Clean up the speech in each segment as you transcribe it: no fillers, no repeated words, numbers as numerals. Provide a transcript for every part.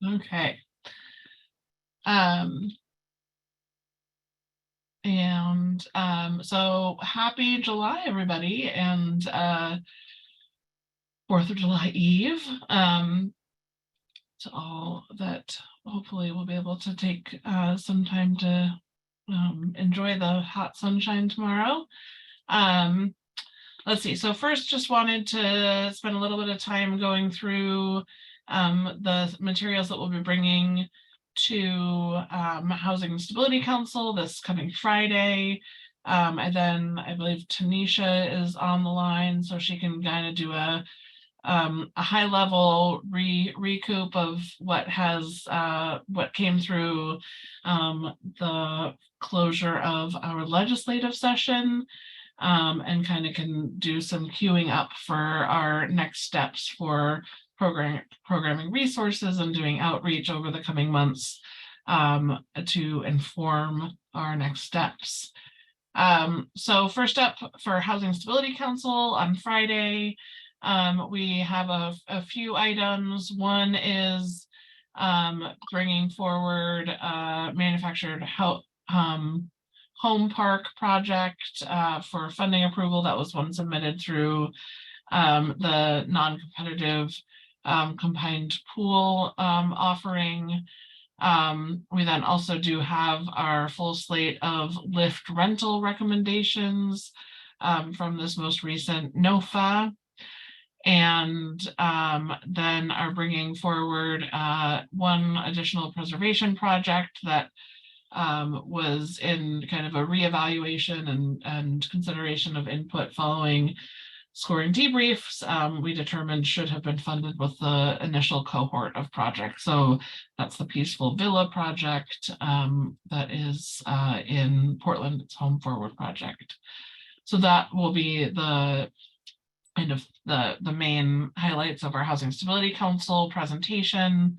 Okay. So happy July, everybody, and 4th of July Eve. To all that hopefully we'll be able to take some time to enjoy the hot sunshine tomorrow. Let's see. So first, just wanted to spend a little bit of time going through the materials that we'll be bringing to Housing Stability Council this coming Friday. And then I believe Tanisha is on the line, so she can kind of do a high level recoup of what came through the closure of our legislative session. And kind of can do some queuing up for our next steps for programming resources and doing outreach over the coming months to inform our next steps. So first up for Housing Stability Council on Friday, we have a few items. One is bringing forward manufactured home park project for funding approval. That was one submitted through the non-competitive combined pool offering. We then also do have our full slate of lift rental recommendations from this most recent NOFA, and then are bringing forward one additional preservation project that was in kind of a reevaluation and consideration of input following scoring debriefs. We determined should have been funded with the initial cohort of projects. So that's the Peaceful Villa project that is in Portland. It's Home Forward project. So that will be the kind of the main highlights of our Housing Stability Council presentation.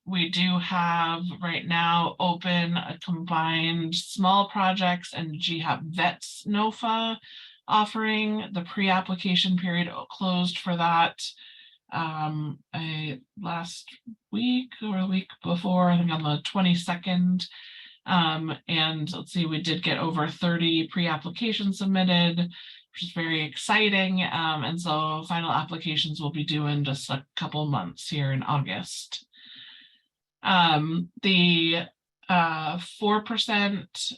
We do have right now open a combined small projects and GHAP Vets NOFA offering. The pre-application period closed for that last week or a week before, I think on the 22nd. And let's see, we did get over 30 pre-applications submitted, which is very exciting. And so final applications will be due in just a couple months here in August. The 4%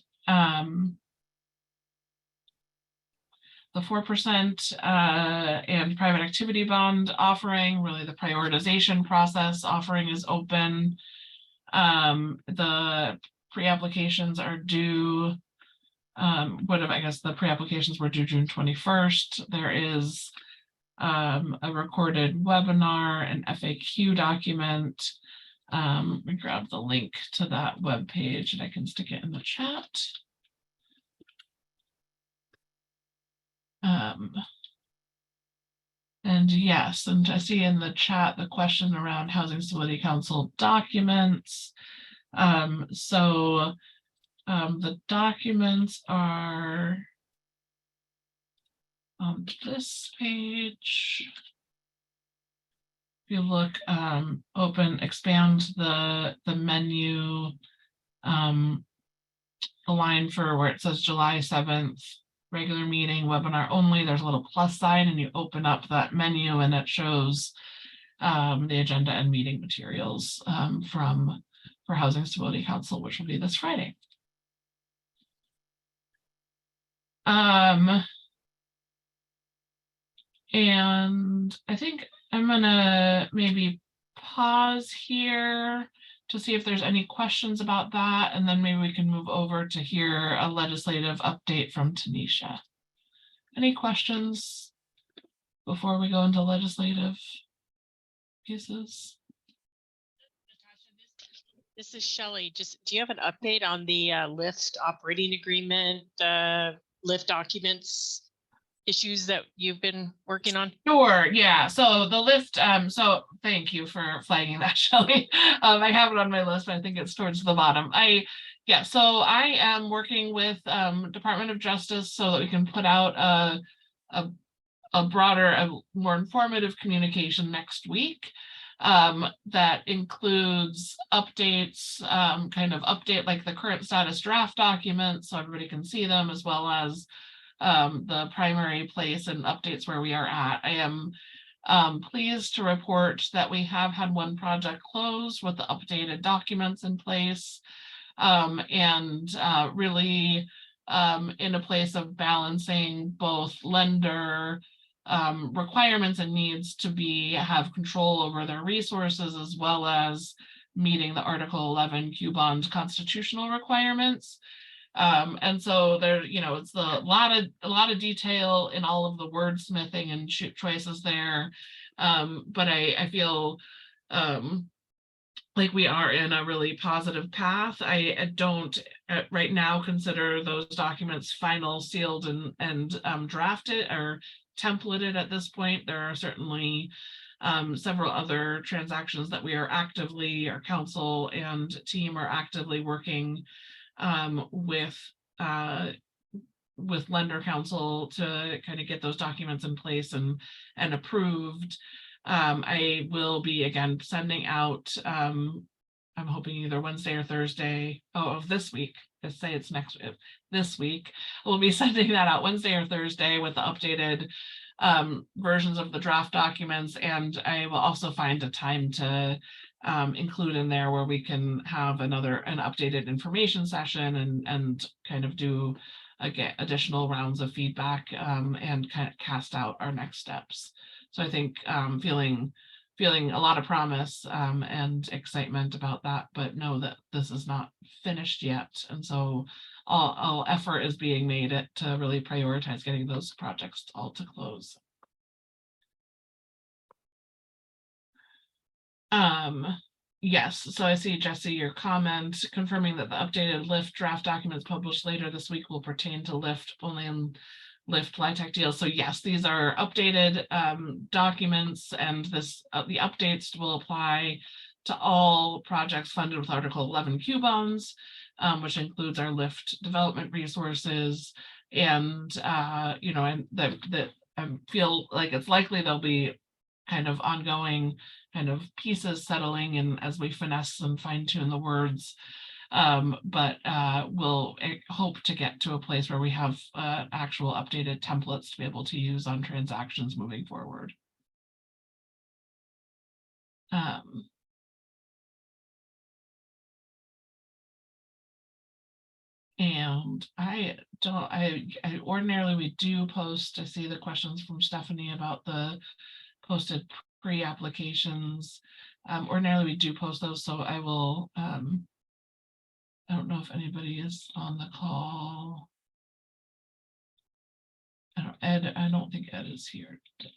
and private activity bond offering, really the prioritization process offering, is open. The pre-applications are due, I guess the pre-applications were due June 21st. There is a recorded webinar, an FAQ document. Let me grab the link to that web page and I can stick it in the chat. And yes, and I see in the chat the question around Housing Stability Council documents. The documents are on this page. If you look, expand the menu, the line for where it says July 7th, regular meeting, webinar only, there's a little plus sign and you open up that menu and it shows the agenda and meeting materials for Housing Stability Council, which will be this Friday. And I think I'm gonna maybe pause here to see if there's any questions about that, and then maybe we can move over to hear a legislative update from Tanisha. Any questions before we go into legislative pieces? This is Shelley. Just, do you have an update on the LIFT operating agreement, LIFT documents issues that you've been working on? Sure, yeah. So the LIFT, so thank you for flagging that, Shelley. I have it on my list, but I think it's towards the bottom. So I am working with Department of Justice so that we can put out a broader, more informative communication next week. that includes updates, kind of update like the current status draft documents, so everybody can see them, as well as the primary place and updates where we are at. I am pleased to report that we have had one project closed with the updated documents in place, and really in a place of balancing both lender requirements and needs to have control over their resources, as well as meeting the Article 11 Q bond constitutional requirements. And so there, it's a lot of detail in all of the wordsmithing and choices there. But I feel like we are in a really positive path. I don't right now consider those documents final, sealed, and drafted or templated at this point. There are certainly several other transactions that we are actively, our council and team are actively working with lender counsel to kind of get those documents in place and approved. I will be again sending out, I'm hoping either Wednesday or Thursday of this week. Let's say it's this week. We'll be sending that out Wednesday or Thursday with the updated versions of the draft documents, and I will also find a time to include in there where we can have an updated information session and kind of do additional rounds of feedback and kind of cast out our next steps. So I think feeling a lot of promise and excitement about that, but know that this is not finished yet. And so all effort is being made to really prioritize getting those projects all to close. Yes, so I see, Jesse, your comment confirming that the updated LIFT draft documents published later this week will pertain to LIFT only in LIFT LIHTC deals. So yes, these are updated documents, and the updates will apply to all projects funded with Article 11 Q bonds, which includes our LIFT development resources. And and that I feel like it's likely there'll be kind of ongoing kind of pieces settling and as we finesse and fine tune the words. But we'll hope to get to a place where we have actual updated templates to be able to use on transactions moving forward. And I ordinarily we do post, I see the questions from Stephanie about the posted pre-applications. Ordinarily we do post those, so I will, I don't know if anybody is on the call. I don't think Ed is here today.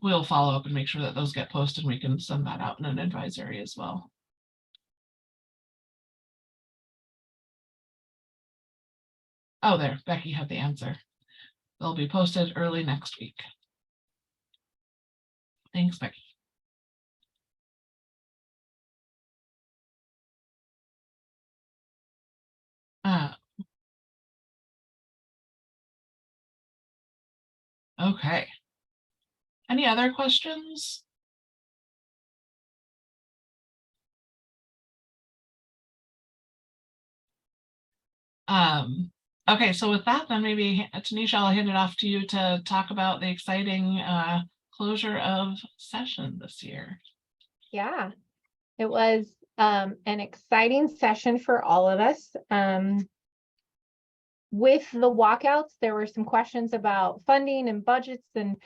We'll follow up and make sure that those get posted. We can send that out in an advisory as well. Oh, there, Becky had the answer. They'll be posted early next week. Thanks, Becky. Okay. Any other questions? Okay, so with that, then maybe Tanisha, I'll hand it off to you to talk about the exciting closure of session this year. Yeah, it was an exciting session for all of us. With the walkouts, there were some questions about funding and budgets and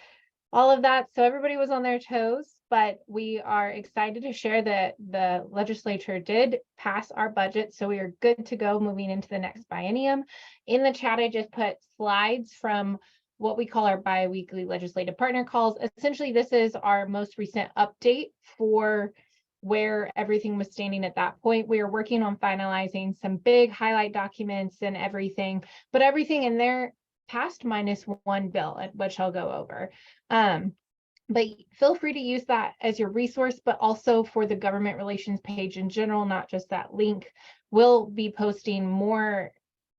all of that. So everybody was on their toes, but we are excited to share that the legislature did pass our budget. So we are good to go moving into the next biennium. In the chat, I just put slides from what we call our bi-weekly legislative partner calls. Essentially, this is our most recent update for where everything was standing at that point. We are working on finalizing some big highlight documents and everything, but everything in there passed -1 bill, which I'll go over. But feel free to use that as your resource, but also for the government relations page in general, not just that link. We'll be posting more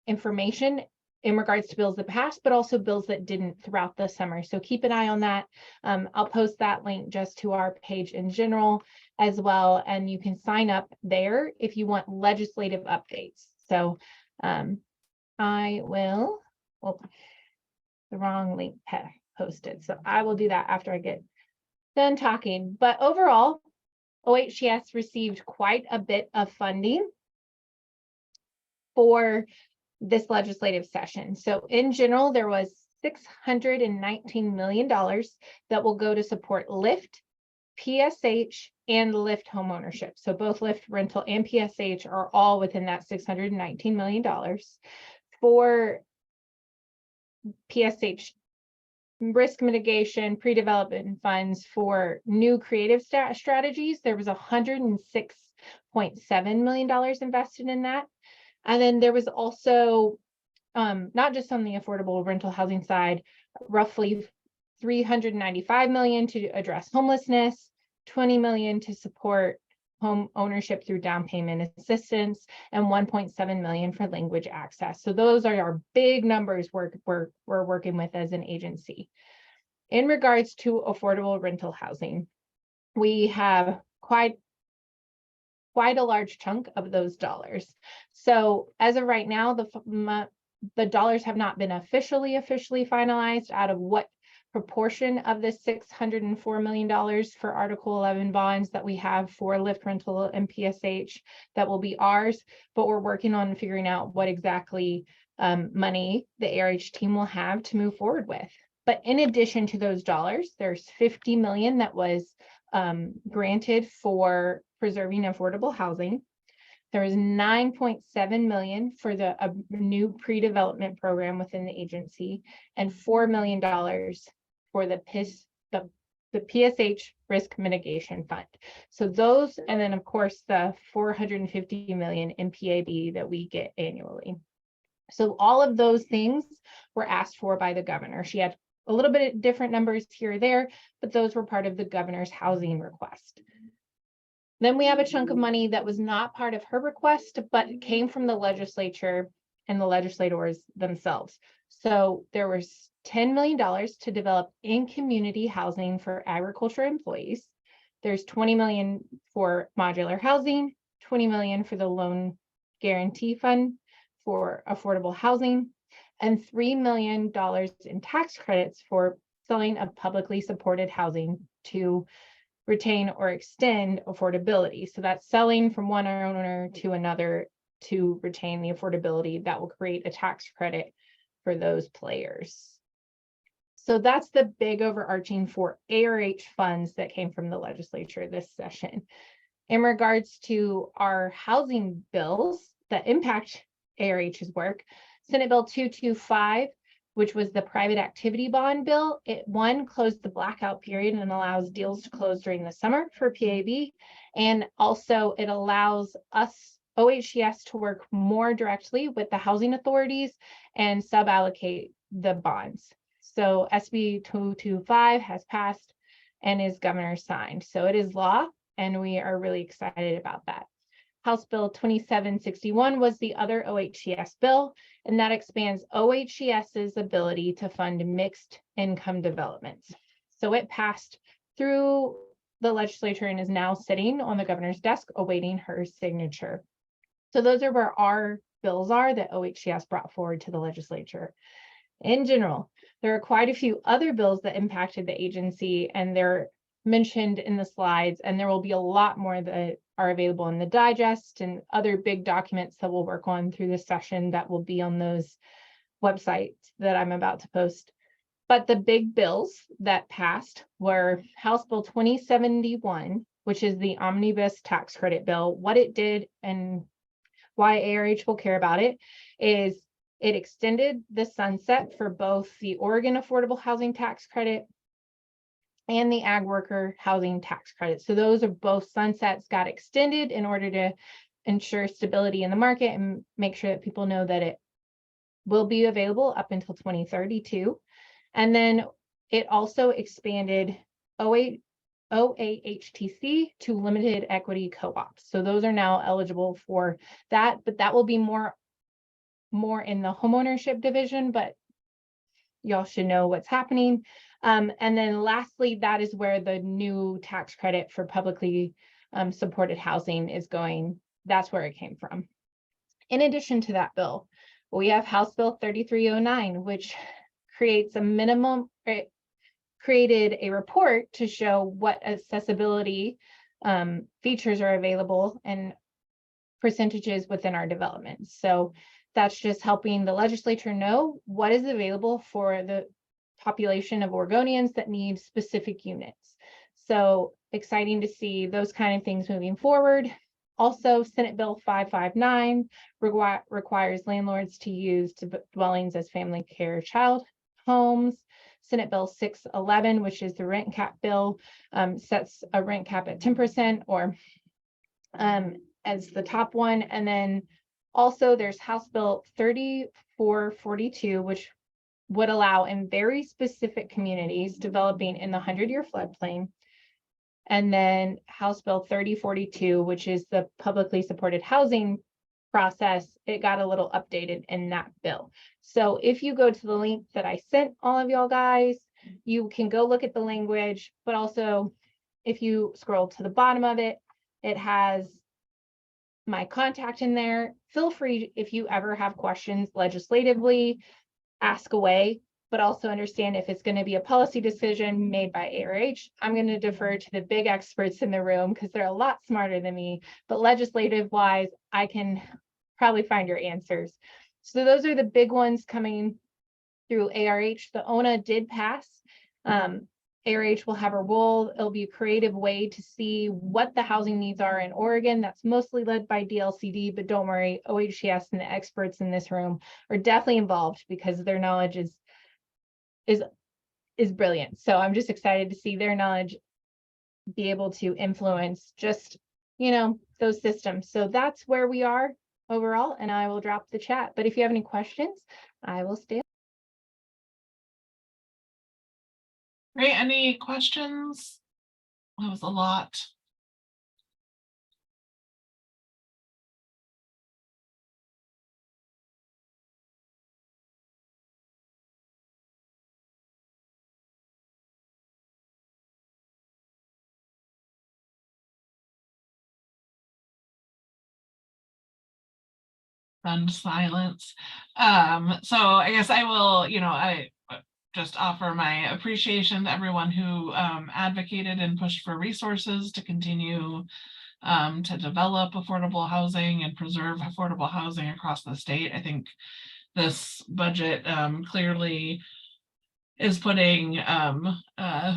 information in regards to bills that passed, but also bills that didn't throughout the summer. So keep an eye on that. I'll post that link just to our page in general as well. And you can sign up there if you want legislative updates. So I will, well, the wrong link posted. So I will do that after I get done talking. But overall, OHCS received quite a bit of funding for this legislative session. So in general, there was $619 million that will go to support LIFT, PSH, and LIFT homeownership. So both LIFT rental and PSH are all within that $619 million. For PSH risk mitigation, pre-development funds for new creative strategies, there was $106.7 million invested in that. And then there was also, not just on the affordable rental housing side, roughly $395 million to address homelessness, $20 million to support home ownership through down payment assistance, and $1.7 million for language access. So those are our big numbers we're working with as an agency. In regards to affordable rental housing, we have quite a large chunk of those dollars. So as of right now, the dollars have not been officially finalized out of what proportion of the $604 million for Article 11 bonds that we have for LIFT rental and PSH that will be ours, but we're working on figuring out what exactly money the ARH team will have to move forward with. But in addition to those dollars, there's $50 million that was granted for preserving affordable housing. There is $9.7 million for the new pre-development program within the agency, and $4 million for the PSH risk mitigation fund. So those, and then of course the $450 million in PAB that we get annually. So all of those things were asked for by the governor. She had a little bit of different numbers here or there, but those were part of the governor's housing request. Then we have a chunk of money that was not part of her request, but came from the legislature and the legislators themselves. So there was $10 million to develop in-community housing for agriculture employees. There's $20 million for modular housing, $20 million for the loan guarantee fund for affordable housing, and $3 million in tax credits for selling of publicly supported housing to retain or extend affordability. So that's selling from one owner to another to retain the affordability that will create a tax credit for those players. So that's the big overarching for ARH funds that came from the legislature this session. In regards to our housing bills that impact ARH's work, Senate Bill 225, which was the private activity bond bill, it closed the blackout period and allows deals to close during the summer for PAB. And also it allows us, OHCS, to work more directly with the housing authorities and sub-allocate the bonds. So SB 225 has passed and is governor signed. So it is law, and we are really excited about that. House Bill 2761 was the other OHCS bill, and that expands OHCS's ability to fund mixed income developments. So it passed through the legislature and is now sitting on the governor's desk awaiting her signature. So those are where our bills are that OHCS brought forward to the legislature. In general, there are quite a few other bills that impacted the agency, and they're mentioned in the slides, and there will be a lot more that are available in the digest and other big documents that we'll work on through this session that will be on those websites that I'm about to post. But the big bills that passed were House Bill 2071, which is the omnibus tax credit bill. What it did and why ARH will care about it is it extended the sunset for both the Oregon Affordable Housing Tax Credit and the ag worker housing tax credit. So those are both sunsets got extended in order to ensure stability in the market and make sure that people know that it will be available up until 2032. And then it also expanded OAHTC to limited equity co-ops. So those are now eligible for that, but that will be more more in the homeownership division, but y'all should know what's happening. And then lastly, that is where the new tax credit for publicly supported housing is going. That's where it came from. In addition to that bill, we have House Bill 3309, which creates a minimum, it created a report to show what accessibility features are available and percentages within our development. So that's just helping the legislature know what is available for the population of Oregonians that need specific units. So exciting to see those kind of things moving forward. Also, Senate Bill 559 requires landlords to use dwellings as family care child homes. Senate Bill 611, which is the rent cap bill, sets a rent cap at 10% or as the top one. And then also there's House Bill 3442, which would allow in very specific communities developing in the 100-year floodplain. And then House Bill 3042, which is the publicly supported housing process, it got a little updated in that bill. So if you go to the link that I sent all of y'all guys, you can go look at the language, but also if you scroll to the bottom of it, it has my contact in there. Feel free if you ever have questions legislatively, ask away, but also understand if it's going to be a policy decision made by ARH, I'm going to defer to the big experts in the room because they're a lot smarter than me, but legislative wise, I can probably find your answers. So those are the big ones coming through ARH. The ONA did pass. ARH will have a role. It'll be a creative way to see what the housing needs are in Oregon. That's mostly led by DLCD, but don't worry, OHCS and the experts in this room are definitely involved because their knowledge is brilliant. So I'm just excited to see their knowledge be able to influence just, you know, those systems. So that's where we are overall, and I will drop the chat. But if you have any questions, I will stay. Great, any questions? That was a lot. Stunned silence. So I guess I will, you know, I just offer my appreciation to everyone who advocated and pushed for resources to continue to develop affordable housing and preserve affordable housing across the state. I think this budget clearly is putting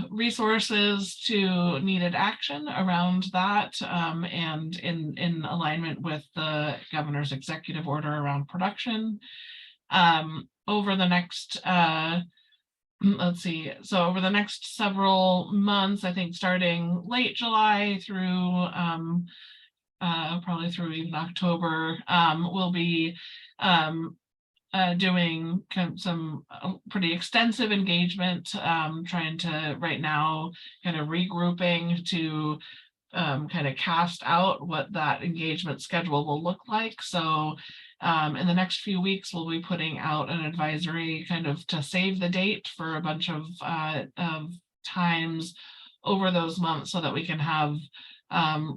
resources to needed action around that and in alignment with the governor's executive order around production. Over the next let's see, so over the next several months, I think starting late July through probably through even October, we'll be doing some pretty extensive engagement, trying to right now kind of regrouping to kind of cast out what that engagement schedule will look like. So in the next few weeks, we'll be putting out an advisory kind of to save the date for a bunch of times over those months so that we can have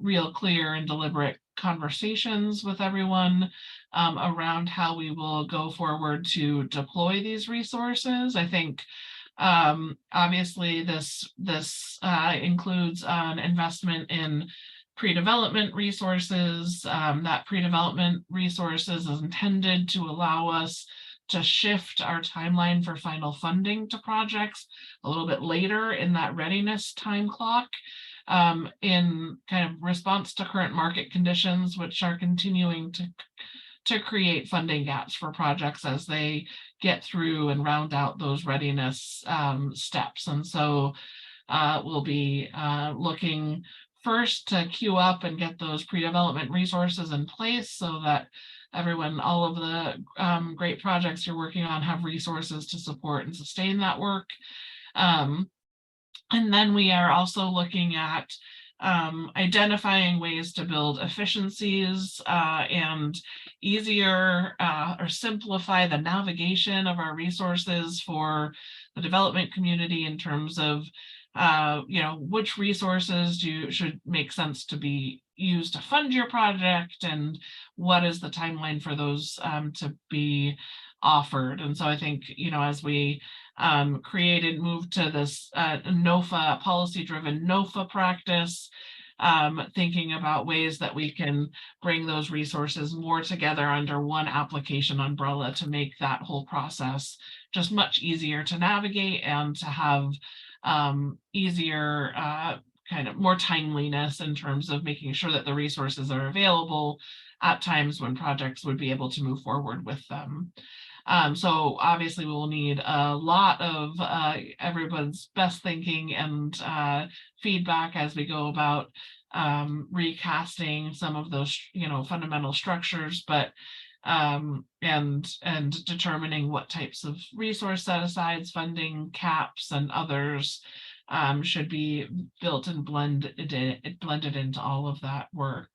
real clear and deliberate conversations with everyone around how we will go forward to deploy these resources. I think obviously this includes an investment in pre-development resources. That pre-development resources is intended to allow us to shift our timeline for final funding to projects a little bit later in that readiness time clock, in kind of response to current market conditions, which are continuing to create funding gaps for projects as they get through and round out those readiness steps. And so we'll be looking first to queue up and get those pre-development resources in place so that everyone, all of the great projects you're working on have resources to support and sustain that work. And then we are also looking at identifying ways to build efficiencies and easier or simplify the navigation of our resources for the development community in terms of which resources should make sense to be used to fund your project, and what is the timeline for those to be offered. And so I think, as we moved to this NOFA, policy-driven NOFA practice, thinking about ways that we can bring those resources more together under one application umbrella to make that whole process just much easier to navigate and to have easier kind of more timeliness in terms of making sure that the resources are available at times when projects would be able to move forward with them. So obviously we'll need a lot of everyone's best thinking and feedback as we go about recasting some of those, fundamental structures, but and determining what types of resource set-asides, funding caps, and others should be built and blended into all of that work.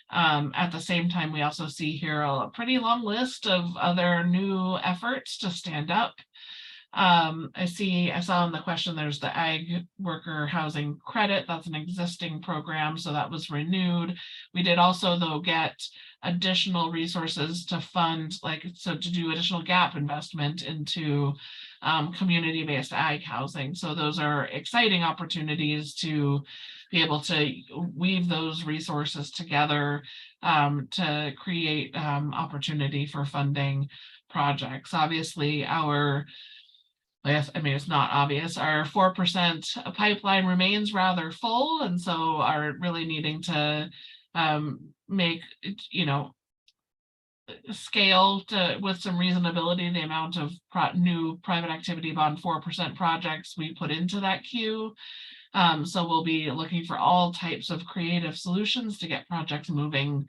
At the same time, we also see here a pretty long list of other new efforts to stand up. I saw in the question, there's the Ag Worker Housing Credit. That's an existing program, so that was renewed. We did also, though, get additional resources to fund, to do additional gap investment into community-based ag housing. So those are exciting opportunities to be able to weave those resources together to create opportunity for funding projects. Obviously, it's not obvious, our 4% pipeline remains rather full, and so are really needing to make, scale with some reasonability the amount of new private activity bond 4% projects we put into that queue. So we'll be looking for all types of creative solutions to get projects moving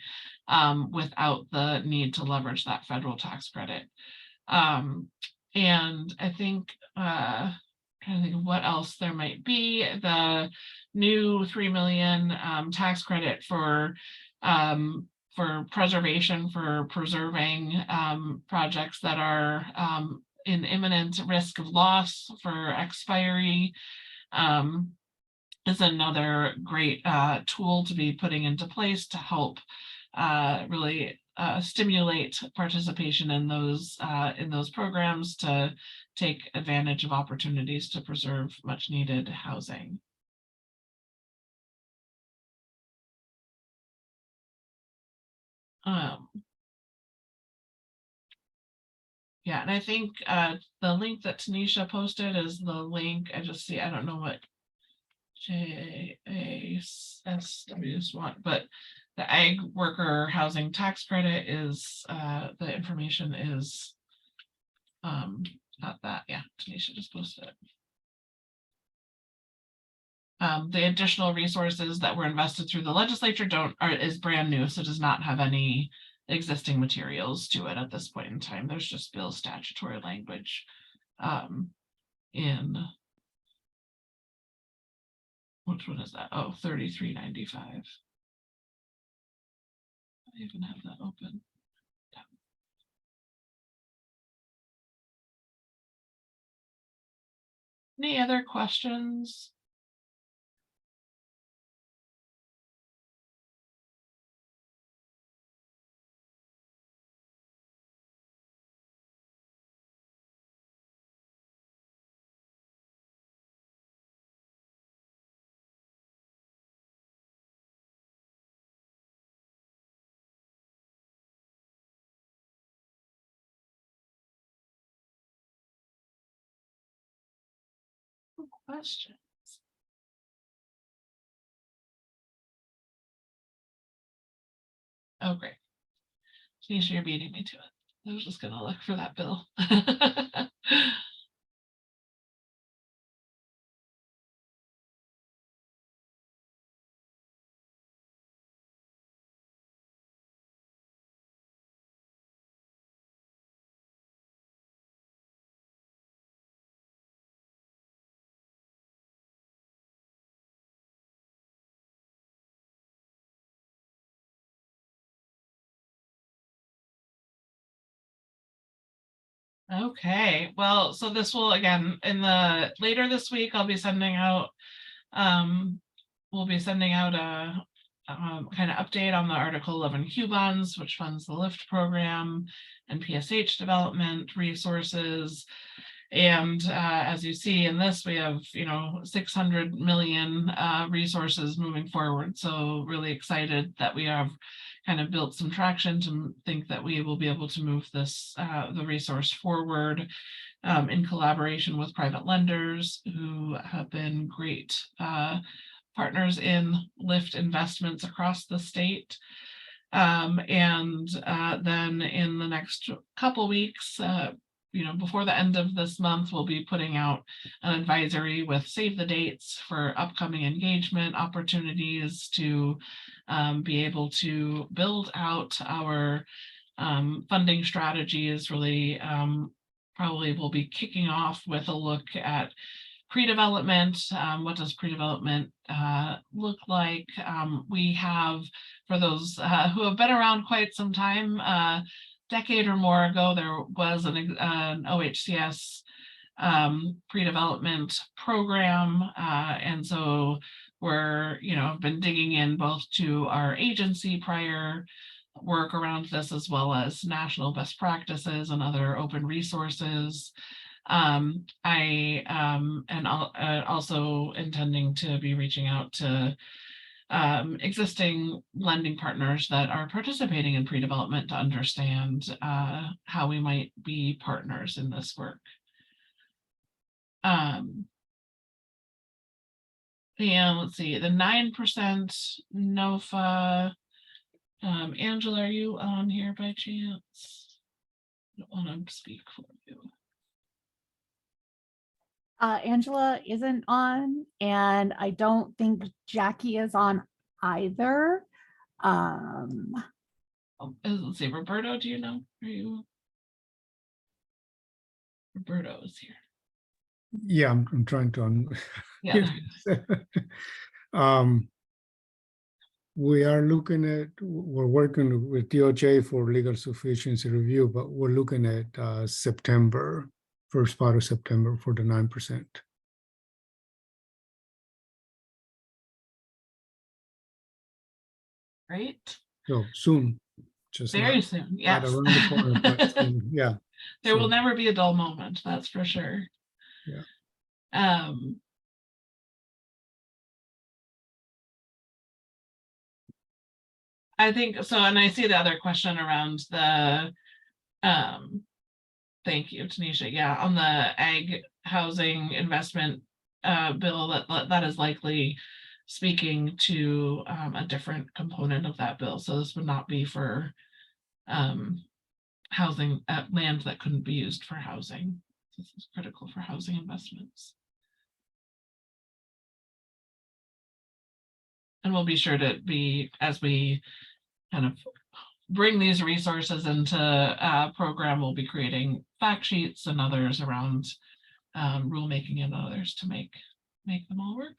without the need to leverage that federal tax credit. And I think, trying to think of what else there might be, the new 3 million tax credit for preservation, for preserving projects that are in imminent risk of loss for expiry, is another great tool to be putting into place to help really stimulate participation in those programs to take advantage of opportunities to preserve much needed housing. Yeah, and I think the link that Tanisha posted is the link. I don't know what JASWs want, but the Ag Worker Housing Tax Credit is the information is not that. Yeah, Tanisha just posted it. The additional resources that were invested through the legislature is brand new, so does not have any existing materials to it at this point in time. There's just bill statutory language in, which one is that? Oh, 3395. I even have that open. Any other questions? Questions? Oh, great. Tanisha, you're beating me to it. I was just gonna look for that bill. Okay, well, so this will, again, later this week, I'll be sending out, we'll be sending out a kind of update on the Article 11 Q bonds, which funds the LIFT program and PSH development resources. And as you see in this, we have, 600 million resources moving forward. So really excited that we have kind of built some traction to think that we will be able to move this, the resource forward in collaboration with private lenders who have been great partners in LIFT investments across the state. And then in the next couple weeks, before the end of this month, we'll be putting out an advisory with save the dates for upcoming engagement opportunities to be able to build out our funding strategies. Really, probably we'll be kicking off with a look at pre-development. What does pre-development look like? We have, for those who have been around quite some time, decade or more ago, there was an OHCS pre-development program. And so we're, been digging in both to our agency prior work around this, as well as national best practices and other open resources. I am also intending to be reaching out to existing lending partners that are participating in pre-development to understand how we might be partners in this work. And let's see, the 9% NOFA. Angela, are you on here by chance? I don't want to speak for you. Angela isn't on, and I don't think Jackie is on either. Let's see, Roberto, do you know? Are you? Roberto is here. Yeah, I'm trying to. Yeah. We're working with DOJ for legal sufficiency review, but we're looking at September, first part of September for the 9%. Right. So soon, just Very soon. right Yes. around the corner, but soon, yeah. There will So, never be a dull moment, that's for sure. Yeah. I think so, and I see the other question around the thank you, Tanisha. Yeah, on the ag housing investment bill, that is likely speaking to a different component of that bill. So this would not be for housing land that couldn't be used for housing. This is critical for housing investments. And we'll be sure to be, as we kind of bring these resources into a program, we'll be creating fact sheets and others around rulemaking and others to make them all work.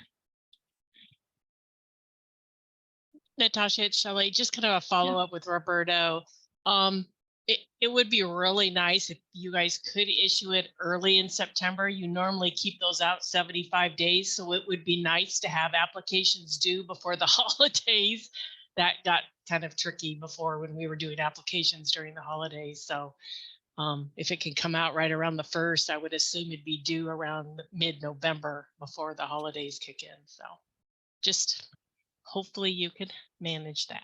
Natasha, it's Shelley, just kind of a follow-up with Roberto. It would be really nice if you guys could issue it early in September. You normally keep those out 75 days. So it would be nice to have applications due before the holidays. That got kind of tricky before when we were doing applications during the holidays. So if it can come out right around the 1st, I would assume it'd be due around mid-November before the holidays kick in. So just hopefully you could manage that.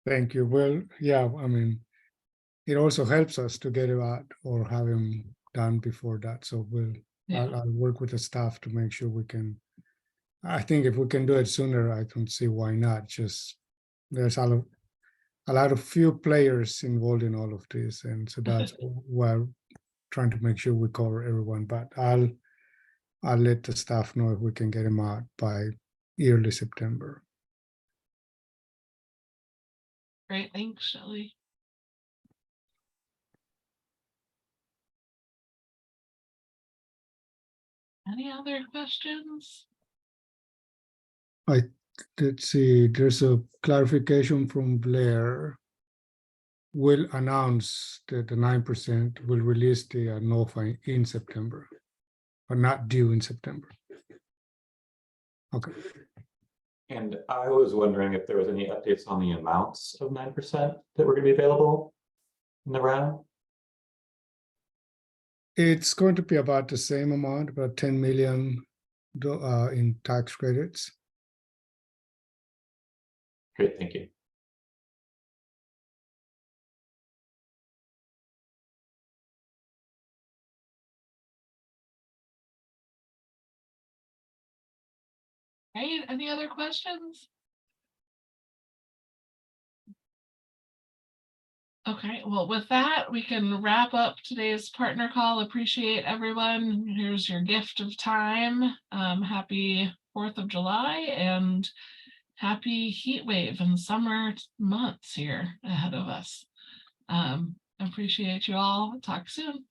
thank you. Well, yeah, I mean, it also helps us to get it out or have them done before that. So I'll work with the staff to make sure we can. I think if we can do it sooner, I don't see why not. Just there's a lot of few players involved in all of this, and so that's why I'm trying to make sure we cover everyone. But I'll let the staff know if we can get them out by early September. Great, thanks, Shelley. Any other questions? Let's see, there's a clarification from Blair. will announce the 9%, will release the NOFA in September, but not due in September. Okay. And I was wondering if there was any updates on the amounts of 9% that were gonna be available in the round? It's going to be about the same amount, about 10 million in tax credits. Great, thank you. Right, any other questions? Okay, well, with that, we can wrap up today's partner call. Appreciate everyone. Here's your gift of time. Happy 4th of July and happy heat wave and summer months here ahead of us. Appreciate you all. Talk soon.